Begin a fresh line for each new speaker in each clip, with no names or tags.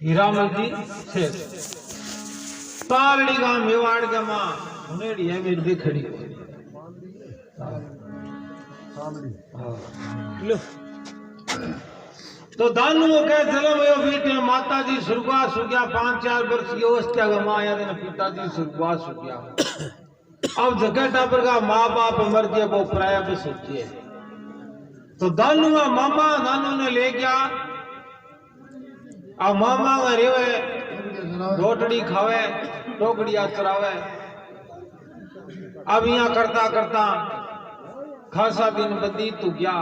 हीरामल जी से तारड़ी गांव मेवाड़ के मां हुनेड़ी है मेरी देखड़ी लो तो दानू के जन्म यो बीते माता जी सुरगवास हो गया 5-4 वर्ष की अवस्था का मां या ने पिताजी सुरगवास हो गया। अब जगह टापर का माँ बाप मर गए वो प्राय बस होती है। तो दानू का मामा दानू ने ले गया अब मामा का रेवे रोटड़ी खावे टोकड़िया चरावे। अब यहाँ करता करता खासा दिन व्यतीत हो गया।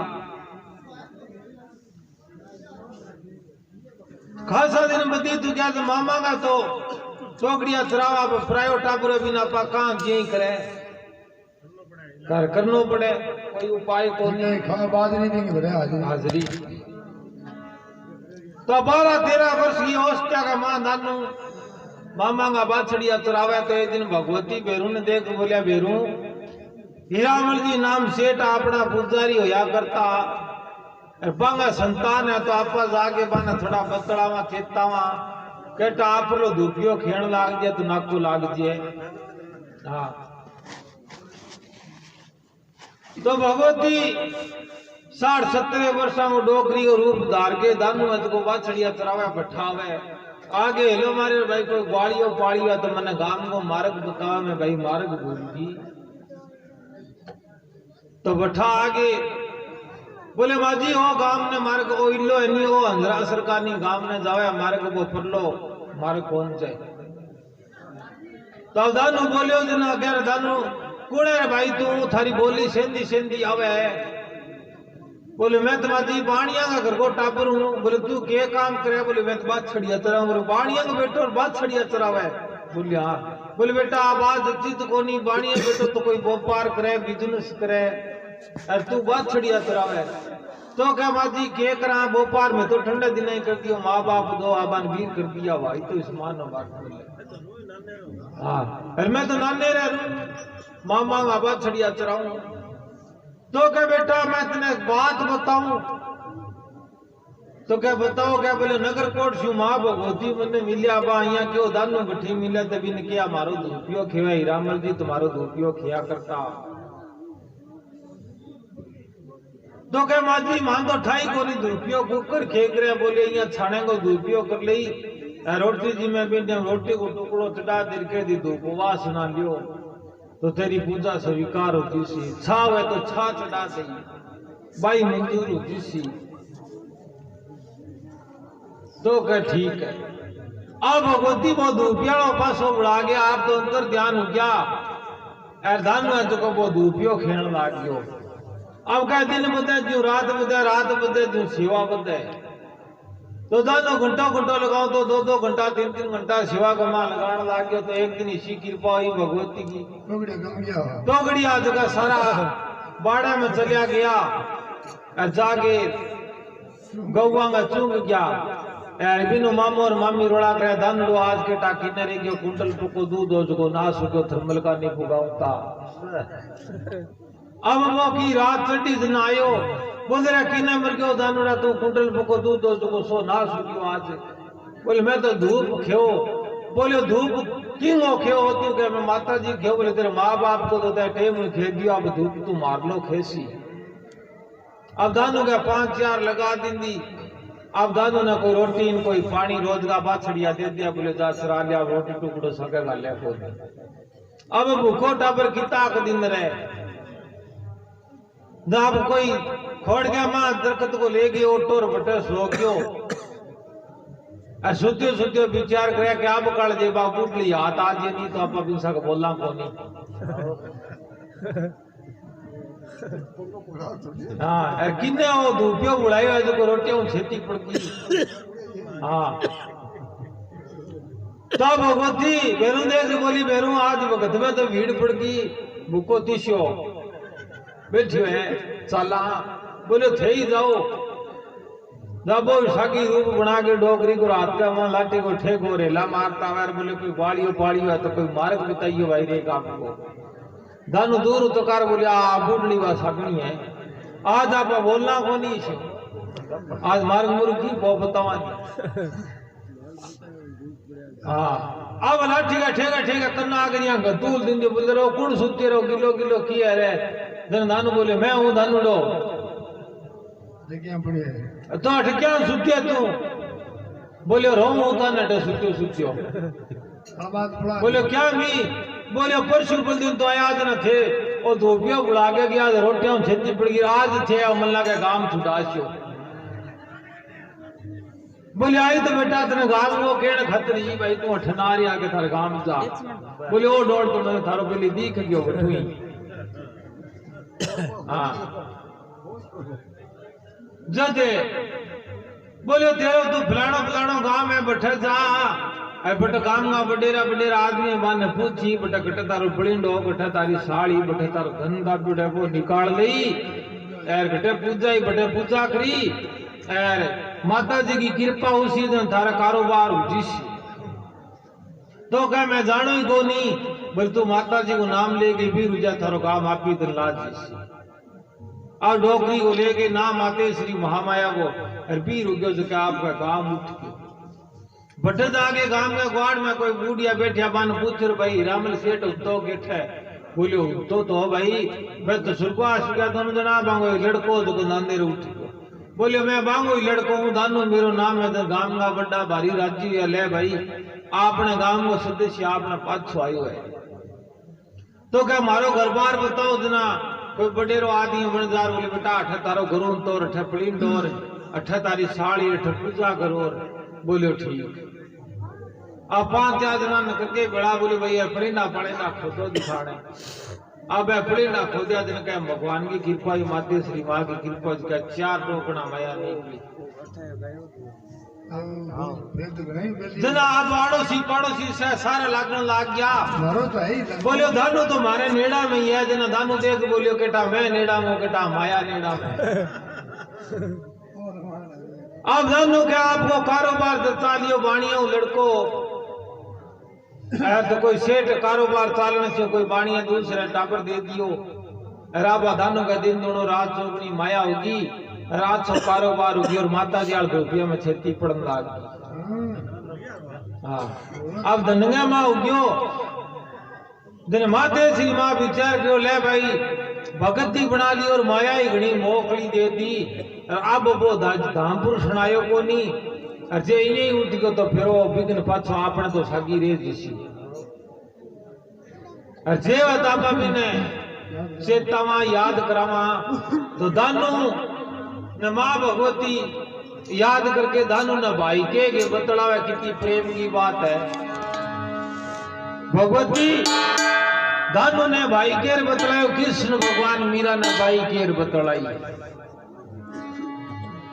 खासा दिन व्यतीत हो गया तो मामा का तो टोकड़िया चरावा प्रायो टापुर बिना पा काम जी करे कर करनो पड़े कोई उपाय को नहीं
खा बाद नहीं देंगे बड़े
हाजरी। तो 12-13 वर्ष की अवस्था का मां नानू मामा का बाछड़िया चरावे तो एक दिन भगवती बेरू ने देख बोलिया बेरू हीरामल जी नाम सेठ अपना पुजारी होया करता बांगा संतान है तो आपा जाके बाना थोड़ा बतड़ावा चेतावा केटा आप लो धूपियो खेण लाग जाए तो नाको लाग जाए। हाँ तो भगवती 60-70 वर्षा में डोकरी को रूप धार के दानू को बाछड़िया चरावे बैठावे आगे हेलो मारे भाई कोई ग्वालियो पाड़ियो तो मैंने गांव को मार्ग बतावा मैं भाई मार्ग भूलगी तो बैठा आगे बोले बाजी हो गांव ने मार्ग ओ इल्लो एनी हो अंधरा सरकार नी गांव ने जावे मार्ग वो फरलो मार्ग कौन जाए। तो दानू बोलियो जना अगर दानू कुड़े भाई तू थारी बोली सेंधी सेंधी आवे बोले मैं तुम्हारी बाणिया का घर को टापर हूँ। बोले तू के काम करे बोले मैं तो बात छड़िया चरा बोले बाणिया का बेटो और बात छड़िया चरावे बोले हाँ। बोले बेटा आवाज चित को नहीं बाणिया बेटो तो कोई व्यापार करे बिजनेस करे और तू बात छड़िया चरावे तो क्या बाजी के करा व्यापार में तो ठंडे दिन ही कर दियो माँ बाप दो आबान वीर कर दिया भाई तो इस मान बात हाँ और मैं तो नाने रह मामा बाबा छड़िया चराऊं तो क्या बेटा मैं तेने बात बताऊं तो क्या बताओ क्या बोले नगर कोट शू माँ भगवती मैंने मिलिया बा यहाँ क्यों दानू बठी मिले तभी ने किया मारो धूपियो खेवा हीरामल जी तुम्हारो धूपियो खिया करता तो क्या माजी मान तो ठाई को नहीं धूपियो कुकर खेक रहे बोले यहाँ छाने को धूपियो कर ली रोटी जी में भी रोटी को टुकड़ो चढ़ा दे के दी धूप वास ना लियो तो तेरी पूजा स्वीकार होती सी छाव है तो छा चढ़ा दी बाई मंजूर होती सी तो क्या ठीक है। अब भगवती बहुत धूपिया पास बुला गया आप तो अंतर ध्यान हो गया धान में तो वो धूपियो खेण लाग गयो। अब क्या दिन बदे जो रात बदे जो सेवा बदे तो 2 घंटा लगाओ तो 2 घंटा 3 घंटा सेवा का मां लगाने लग गया। तो एक दिन इसी कृपा हुई भगवती की टोकड़ी आज का सारा बाड़ा में चलिया गया जाके गौवा का चूंग गया बिनु मामो और मामी रोड़ा करे धन लो आज के टाकी ने गयो कुंडल को दूध हो जो ना सुखो थर्मल का नहीं पुगाऊता। अब वो की रात चढ़ी दिन आयो बोले रे किने मर गयो दानुड़ा तू कुंडल को दूध हो जो सो ना सुखियो आज बोले मैं तो धूप खेओ बोले धूप किंग हो खेओ तू के मैं माता जी खेओ बोले तेरे माँ बाप को तो टेम खे दियो अब धूप तू मार लो खेसी। अब दानू का 5-4 लगा दी अब दानू ने कोई रोटी कोई पानी रोज का बाछड़िया दे दिया बोले जा सरा लिया रोटी टुकड़ो सके का ले को अब भूखो टापर किता दिन रहे अब कोई खोड़ गया मां दरखत को ले गई ओटो बटे सो गयो सुत्यो सुत्यो विचार करे क्या बकाल जे बाबू ली हाथ आज नहीं तो आप बिंसा को बोलना को नहीं। हाँ किन्ने वो धूपियो बुलायो है जो रोटियां छेती पड़ती। हाँ तो भगवती बेरू देख बोली बेरू आज भगत में तो भीड़ पड़ गई भूको तीसो बैठे है चला बोले थे ही जाओ जब साकी रूप बना के डोकरी को रात का वहां लाठी को ठेको रेला मारता है बोले कोई बाड़ियो पाड़ियो है तो कोई मार्ग बताइयो भाई रे आपको दानू दूर तो कार बोले आ बूढ़ली वा सकनी है आज आप बोलना को नहीं आज मार्ग मुर्गी बहुत बतावा हाँ अब लाठी का ठेका ठेका करना आ गया गतूल दिन जो बोल रहे कौन सुते रहो किलो किलो किया रे जन दानू बोले मैं हूँ दानू लो तो अठ क्या सुते तू बोले रो हूँ था नट सुत्यो सुत्यो बोले क्या मी बोले परसों बोल दिन तो आया न थे और धोपिया बुला के गया रोटियां छेती पड़ गई आज थे मल्ला के गांव छुटास्यो बोले आई तो बेटा तेने गांव को केड़ खतरी जी भाई तू ठनारी आके थारे गांव जा बोले ओ डोड़ तो मैंने थारो पहले दिख गयो बठुई हां जदे बोले तेरो तू फलाणो फलाणो गांव में बैठे जा आई बट काम का बडेरा बडेरा आदमी माने पूछी बट कटे तारो बलिंडो कटे तारी साड़ी बटे तारो धन का बुडे वो निकाल लई यार कटे पूजाई बटे पूजा करी यार माता जी की कृपा उसी दिन थारा कारोबार जिस तो कह मैं जानो ही को नहीं बोल तू माता जी को नाम लेके भी रुजा थारो काम आपी दिन लाज और डोकरी को लेके नाम आते श्री महामाया को और भी रुको जो आपका काम उठ के बटद आगे गांव के ग्वाड़ में कोई बूढ़िया बैठा बान पूछ भाई रामल सेठ तो गेठ है बोलियो तो भाई मैं तो सुरपास गया दोनों जना बांगो लड़को तो नांदेर उठ गयो बोलियो मैं बांगो लड़को हूँ दानू मेरो नाम है तो गांव का बड़ा भारी राज्य ले भाई आपने गांव को सदस्य आपने पाछो आयो है तो क्या मारो घर बार बताओ जना कोई बडेरो आदमी बनजार बोले बेटा अठ तारो घरों तोर अठ पड़ीन तोर अठ तारी साड़ी अठ पूजा करो बोलियो ठीक अब 5-4 जना न करके बड़ा बोले भैया परिंदा पड़े ना खोदो दिखाने अब परिंदा खोदिया दिन कह भगवान की कृपा ही माते श्री माँ की कृपा जी का 4 टोकना माया निकली जना अब पड़ोसी से सारा लागने लाग गया बोलियो धानु तो मारे नेड़ा में ही है जना धानु देख बोलियो केटा मैं नेड़ा में केटा माया नेड़ा में अब धानु क्या आपको कारोबार दता लियो बाणियों लड़को तो कोई सेठ कारोबार चालने से कोई बाणिया दूसरे टापर दे दियो राबा धानु का दिन दोनों रात चौगनी माया होगी रात सो कारोबार होगी और माता जी धोपिया में छेती पड़न लाग हाँ अब धनगा माँ उग्यो दिन माते श्री माँ विचार क्यों ले भाई भगती बना ली और माया ही घनी मोकली दे दी अब वो धामपुर सुनायो को नहीं अरे यही उठ गयो तो फिर वो बिघन पाछो आपने तो सागी रे दिसी अरे बतापा बिने चेतावा याद करावा तो दानू न माँ भगवती याद करके दानू न भाई के बतलावे कितनी प्रेम की बात है भगवती दानू ने भाई केर बतलायो कृष्ण भगवान मीरा ने भाई केर बतलाई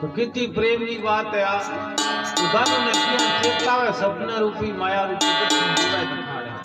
तो कितनी प्रेम की बात है यार तो दानू ने किया चेतावे सपना रूपी माया रूपी दिखा रहे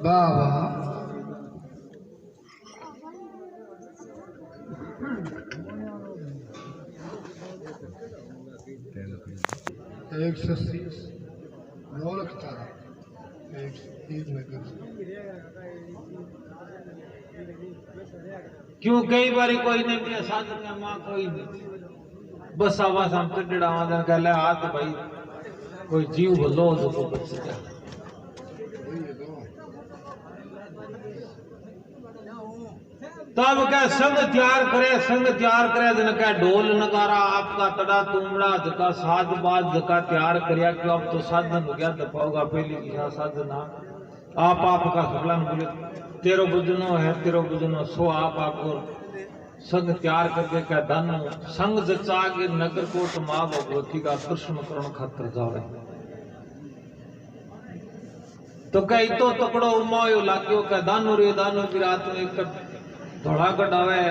वाह वाह एक सौ 30 9 लाख 130 नगर।
क्यों कई बार कोई नहीं दिया साधन का माँ कोई नहीं बस आवाज हम तो डरावा कह ले हाथ भाई कोई जीव बोलो तो बच जा तब क्या संग तैयार करे जन क्या ढोल नगारा आपका तड़ा तुमड़ा जका साज बाज जका तैयार करया क्यों अब तो साधन हो गया दफाओगा पहले की साधन आप का सबलन बोले तेरो बुजनो है तेरो बुजनो सो आप आपको संग तैयार करके क्या धन संग जचा के नगर कोट माँ भगवती का कृष्ण करण खातर जावे तो कई तो तकड़ो उमायो लाग्यो क्या दानो रे दानो की रात में एक धोड़ा कटावे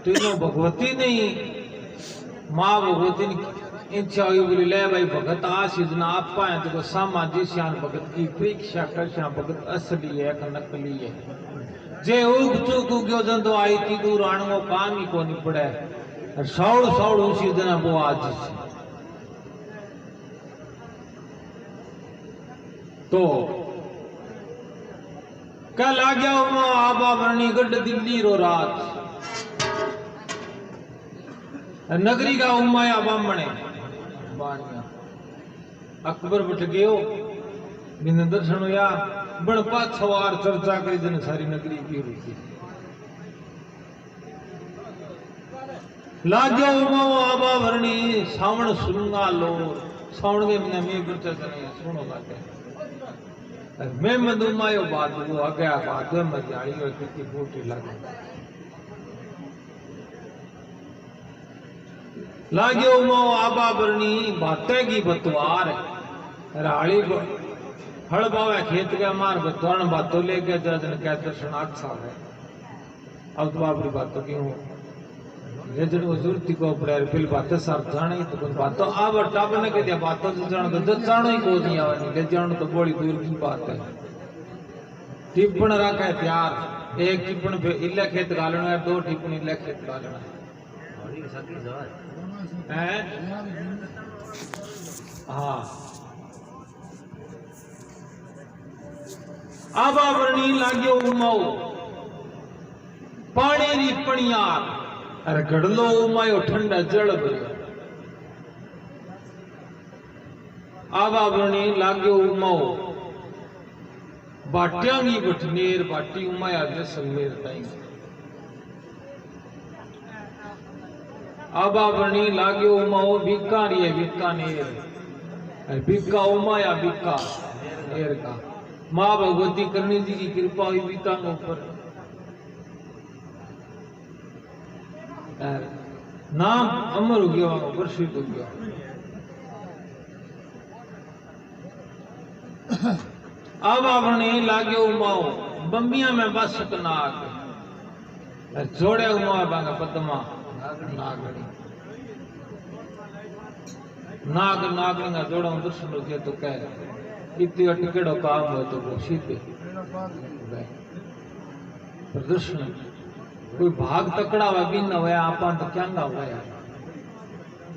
तीनों भगवती नहीं माँ भगवती ने इच्छा हुई बोली ले भाई भगत आशीजना आप पाए तो सामाजिक श्यान भगत की परीक्षा कर श्याम भगत असली है कि नकली है जे उग चुक उग्यो जंदो आई थी दूर आणो काम ही को नहीं पड़े सौड़ सौड़ उसी दिन वो आज तो कल आ गया उमा आबा वर्णी गढ़ दिल्ली रो रात नगरी का उमाया बामणे अकबर बट गयो बिन दर्शन होया बड़पा सवार चर्चा करी जन सारी नगरी की रुकी लागो उमा आबा वर्णी सावण सुनगा लो सावण में मैं गुरचा सुनो लागे मैं मधुमायो बात वो आ गया बात में मजाई और कितनी फूटी लगे लागे उमा आबा बरनी बातें की बतवार राली हड़ बावे खेत के मार बतवान बातों लेके जजन कह दर्शन अच्छा है अब तो आपकी बातों की हूँ लेजन को जरूरत को पड़े फिर बातें सर जाने तो कुछ बातों अब टब ने के दिया बातों से जान तो जानो ही को नहीं आवा नहीं ले जानो तो बड़ी दूर की बात है टिप्पण रखा है प्यार एक टिप्पण पे इल्ले खेत गालना है दो टिप्पण इल्ले खेत गालना है हाँ अब आवरणी लाग्यो उमाओ पानी री पणियार अरे गड़लो उमायो ठंडा जल भरियो अब आवरणी लाग्यो उमाओ बाट्यांगी बटनेर बाटी उमाया जैसलमेर ताई अब आवरणी लाग्यो उमाओ बीकानेर है बीकानेर बीका उमाया बीका नेर का माँ भगवती करनी जी की कृपा हुई बीका के ऊपर नाम अमर हो गया प्रसिद्ध हो गया अब आपने लागे उमाओ बम्बिया में बस नाग जोड़े उमा बांगा पद्मा नागणी नाग नागणी का जोड़ा दर्शन हो गया तो कह इतनी अटकेड़ो काम हो तो वो सीधे प्रदर्शन कोई भाग तकड़ा हुआ भी न हुआ आपा तो क्या ना हुआ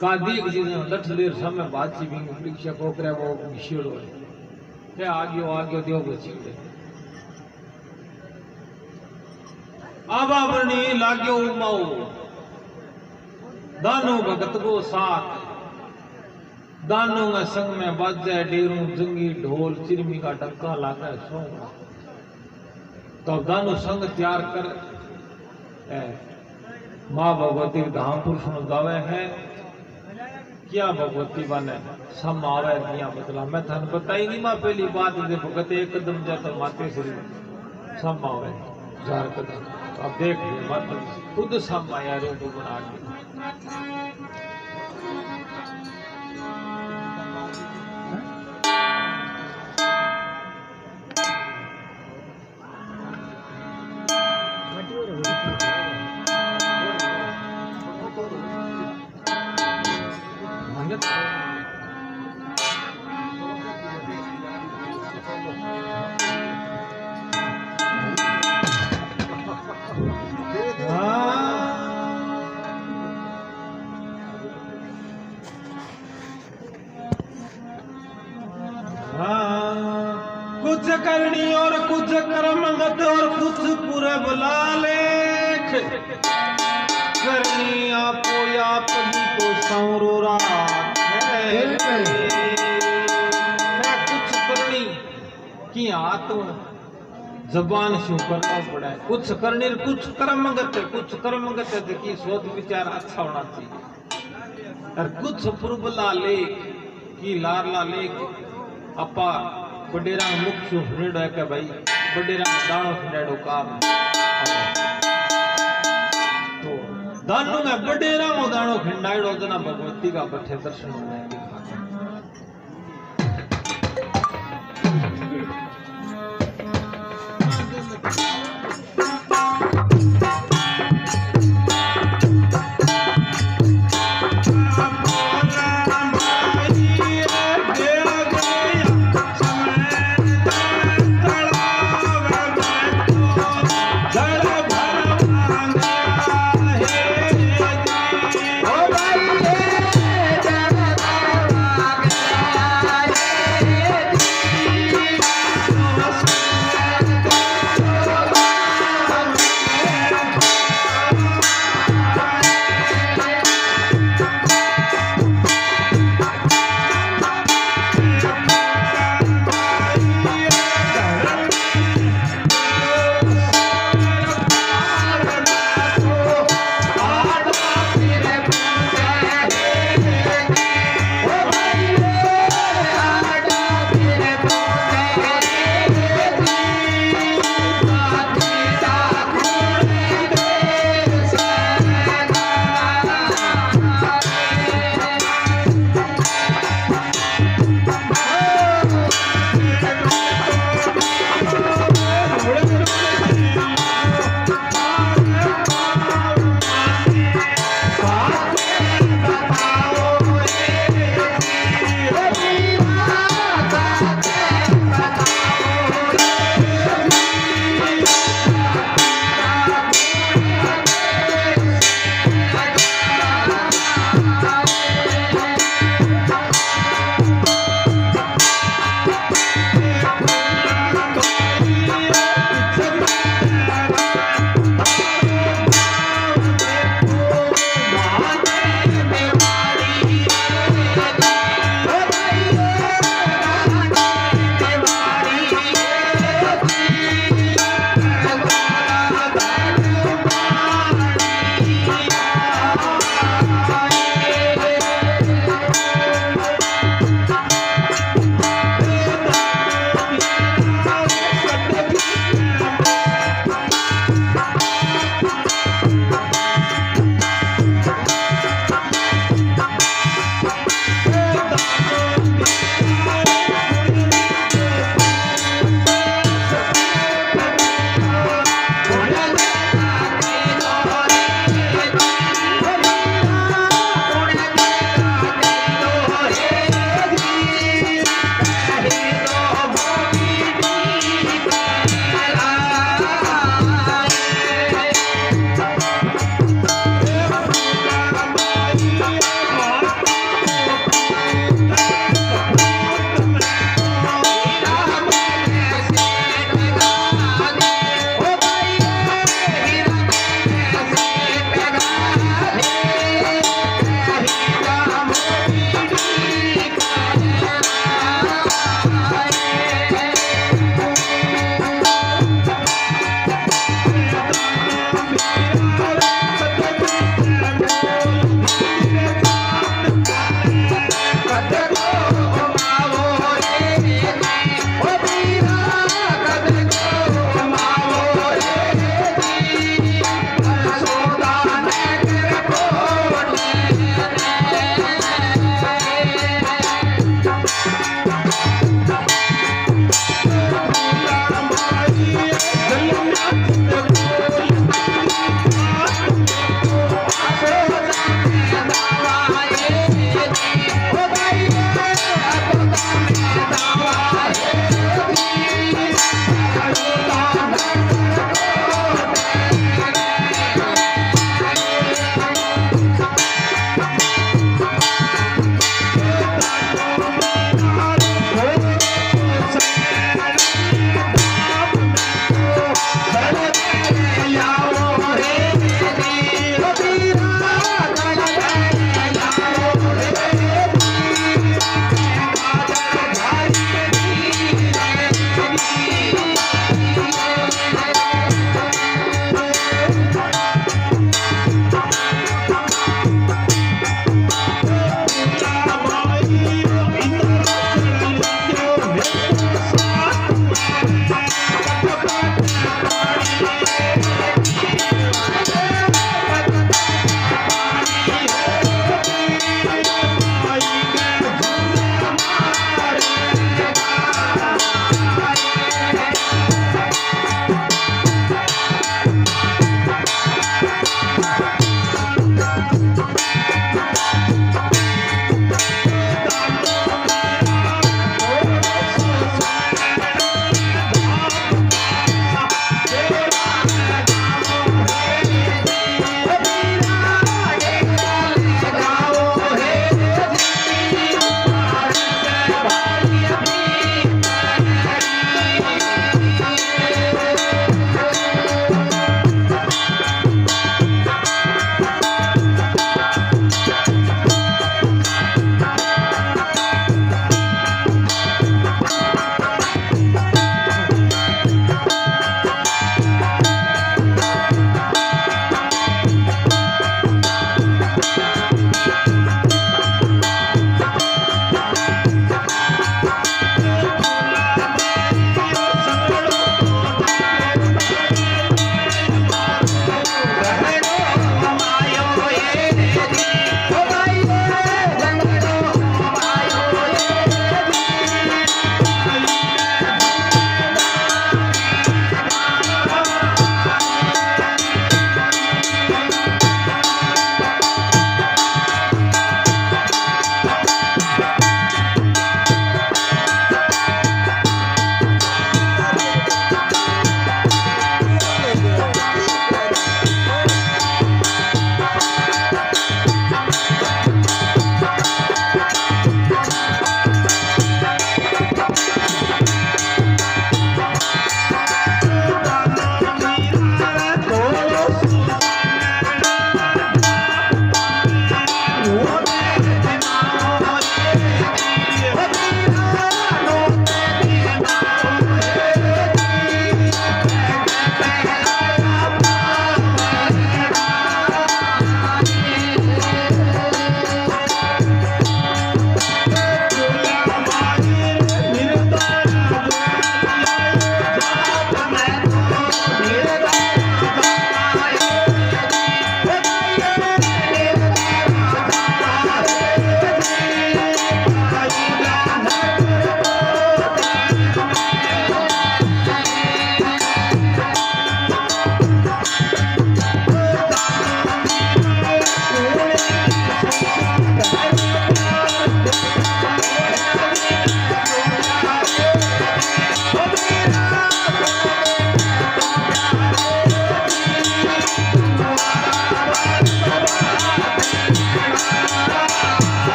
कादी की चीजें लठ देर समय बात सी भी परीक्षा को करे वो मिशियल हो क्या आगे दियो बची अब आवरणी लाग्यो उमाओ दानो भगत को साथ दानों में संग में बाजे डेरू जंगी ढोल चिरमी का डंका लागा सो तो दानो संग तैयार कर माँ भगवती धाम पुरुष गावे है क्या भगवती बने सम आवे दिया बदला मैं थन बताई नहीं माँ पहली बात दे भगत एक कदम जाता माते श्री सम आवे 4 कदम अब देख मत खुद सम आया रूप बना के कुछ करनी और कुछ कर्मगत और कुछ पूरे बुला लेख करनी आपो आप ही तो सौरो रात है कुछ करनी कि हाथ जबान शू करना पड़ा है कुछ करने कुछ कर्मगत है कुछ कर्मगत है कि सोच विचार अच्छा होना चाहिए और कुछ पुरबला लेख की लारला लेख अपा बडेरा मुख शू फ्रेड है कि भाई बडेरा दाणो फ्रेडो काम तो दानू में बडेरा मो दाणो खंडाइडो जना भगवती का बठे दर्शन होने की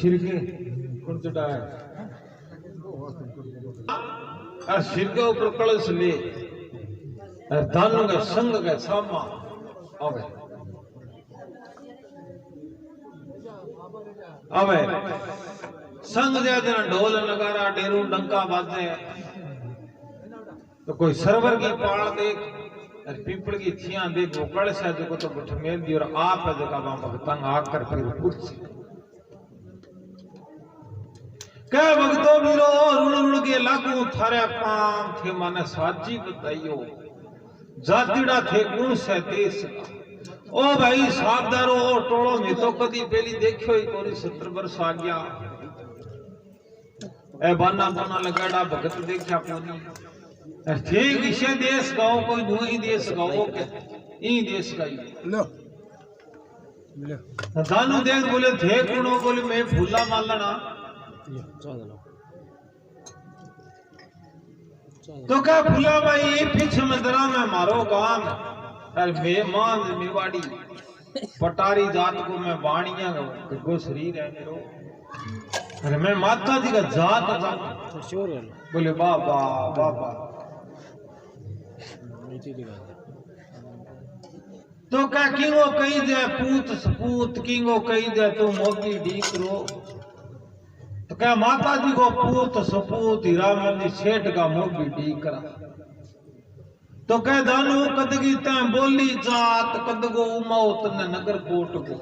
शिरके कौन चढ़ाया और सिर के ऊपर कलश ले और दानों का संग का सामा अबे अबे संग ज्यादा ढोल नगारा डेरू डंका बाजे तो कोई सरवर की पाल देख और पीपल की थियां देख वो कलश है जो तो बठ मेल दी और आप है जगह वहां भगतंग आकर फिर कुछ क्या भक्तों मिलो रुड़ रुड़ के लागू थारे पाम थे माने साजी बताइयो जातिड़ा थे गुण से देश ओ भाई सावधारो ओ टोलो में तो कदी पहली देखियो ही कोई 70 वर्ष आ गया ए बाना बाना लगाड़ा भगत देखा कोनी ठीक विषय देश गाओ कोई दो ही देश गाओ के ई देश का ही लो दानू देख बोले थे गुणों बोले मैं फूला मालना तो क्या फुला भाई पीछे मंदरा में मारो गांव अरे मेहमान मेवाड़ी पटारी जात को मैं बाणिया को शरीर है मेरो अरे मैं माता जी का जात बोले बाबा बाबा तो क्या किंगो कही दे पूत सपूत किंगो कही दे तू मोगी डीक रो तो क्या माता जी को पूत सपूत हीरामंदी सेठ का मोगी डी करा तो कह दानू कदगी तैं बोली जात कदगो उमाओ तने नगर कोट को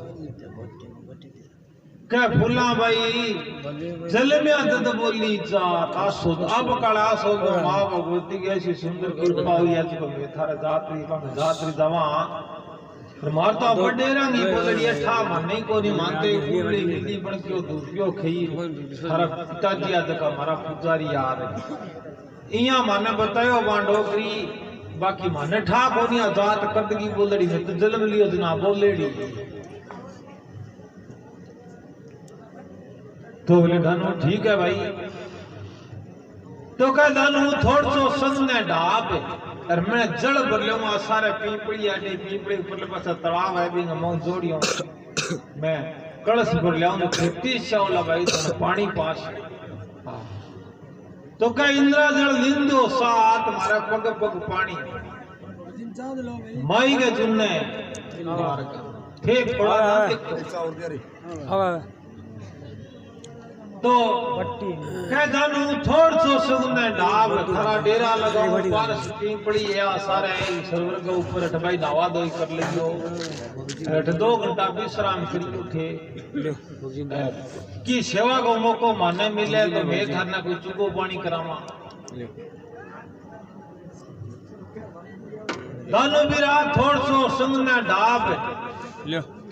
कह फुला भाई जल में अदद बोली जात आसो अब काला आसो तो मां भगवती की ऐसी सुंदर कृपा हुई है तो मैं थारा जात्री दवा मारता बड़े रंगी बोलड़ी अठा माने को नहीं मानते फूली मिली बन क्यों दूपियो खई हर पिताजी आद का मारा पुजारी याद इया माने बतायो बांडोकरी बाकी माने ठा कोनी जात कदगी बोलड़ी में तो जन्म लियो जना बोलेड़ी तो बोले दानू ठीक है भाई तो कह दानू थोड़ सो संग ने ढाप और मैं जल भर लूंगा सारे पीपड़ी आटे पीपड़ी ऊपर पास तालाब है भी मैं जोड़ियों मैं कलश भर लाऊं तो 33 शावला भाई तो पानी पास तो क्या इंद्रा जल लिंदो साथ मारा पग पग पानी माई के चुनने ठीक पड़ा तो कह जानू थोड़ सो सुगने डाब थारा डेरा लगाओ पारस पीपड़ी या सारे सरवर के ऊपर अठ भाई नवा धोई कर लियो अठ 2 घंटा विश्राम कर उठे की सेवा को मौको माने मिले तो मैं थाने कोई चुगो पानी करावा दानो बीरा थोड़ सो सुगने डाब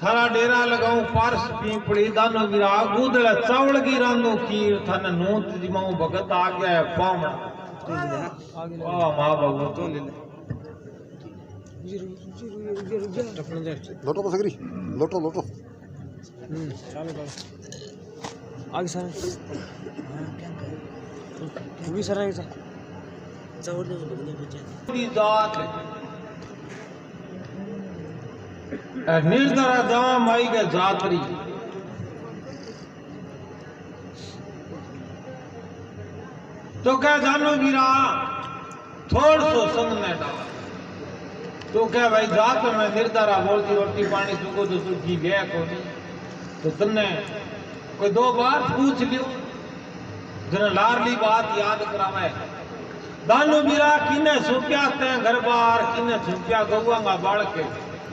थारा डेरा लगाऊं पारस पीपड़ी दानो वीरा गुदड़ा चावल की रांदो खीर थन नूत जिमाऊ भगत आ गया है पावना वाह मां भगवत
लोटो तो सगरी लोटो लोटो
चालो आगे सर भी सर आगे सर चावल दे
की जात निर्धरा जावा माई के जातरी तो क्या जानो वीरा थोड़ सो संग में डाल तो क्या भाई जात में निर्धरा बोलती रोटी पानी चुको तो सुखी गया को नहीं तो तुमने कोई 2 बार पूछ लियो जरा लारली बात याद करावे दानो वीरा किने सुप्या ते घर बार किने सुप्या गौवा बाड़ के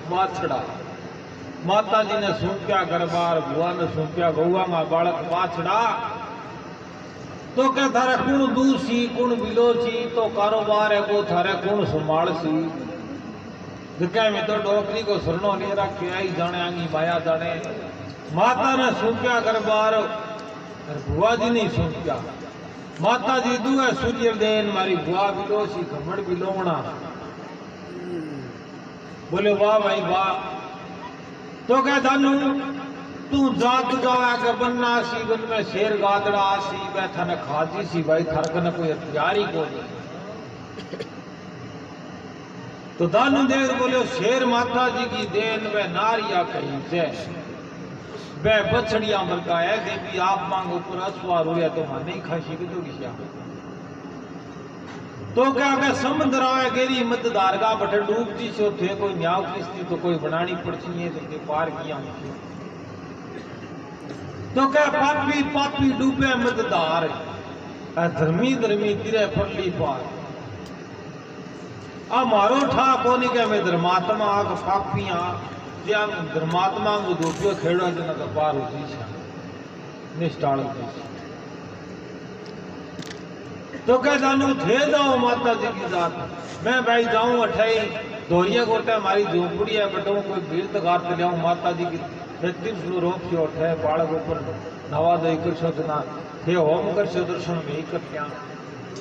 वाछड़ा माता जी ने सूंप्या गरबार बुआ ने सूंप्या गौवा में बालक वाछड़ा तो क्या थारे कुण दूसी कुण बिलोची तो कारोबार है को थारे कुण संभालसी जिके में तो डोकरी को सरनो नहीं रखे आई जाने आंगी माया जाने माता ने सूंप्या गरबार बुआ जी नहीं सूंप्या माता जी दुए सूर्य देन मारी बुआ बिलोची घमड़ बिलोवना बोले वाह भाई वाह तो क्या जानू तू जात जावा के बनना सी बन में शेर गादड़ा सी बैठा न खाजी सी भाई थरकन कोई हथियार ही को तो दानू देव बोले शेर माता जी की देन में नारिया कहीं से वे बछड़िया मरका है देवी आप मांग ऊपर असवार हुआ तो मां नहीं खासी की तो किया तो क्या अगर समुद्र आवे गेरी मतदार का बटे डूबती सो थे कोई न्याव किस्ती तो कोई बनानी पड़ती है तो पार किया तो क्या पापी पापी डूबे मतदार धर्मी धर्मी तिरे पड़ली पार आ मारो ठा कोनी के मैं धर्मात्मा आग पापियां ज्या धर्मात्मा को डूबियो खेड़ो जना का पार होती है निष्ठाल तो क्या जानू थे जाओ माता जी की जात मैं भाई जाऊं अठाई धोरिया गोटे हमारी झोपड़ी है बटो कोई भीड़ तगार पे जाऊं माता जी की 33 रोप से उठे बालक ऊपर नवा दई कर सोचना थे होम कर से दर्शन में ही कर क्या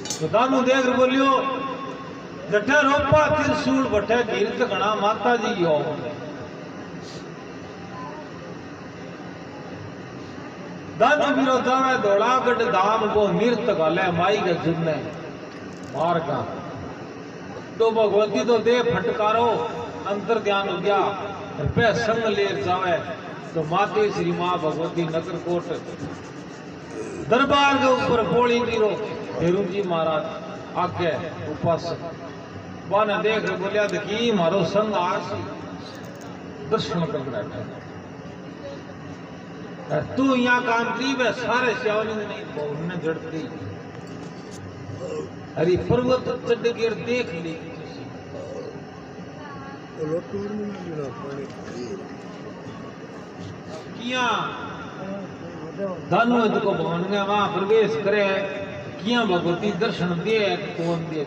तो दानू देख बोलियो जठे रोपा त्रिशूल बठे भीड़ तगना माता जी की होम दानो बीरो जावे धोलागढ़ धाम को नृत गाले माई के जिन्ने मार का तो भगवती तो दे फटकारो अंतर ध्यान हो गया पे संग ले जावे तो माते श्री मां भगवती नगरकोट दरबार के ऊपर बोली गिरो हेरू जी महाराज आके उपासक बाने देख बोलिया देखी मारो संग आसी दर्शन कर बैठा तू यहाँ काम की वे सारे श्यावनी नहीं बहुने जड़ती अरे पर्वत चढ़ गिर देख ली किया दानो को भवन में वहां प्रवेश करे किया भगवती दर्शन दे कौन दे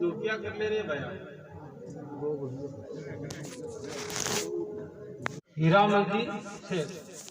तू क्या कर ले रे भैया हीरामल जी शेर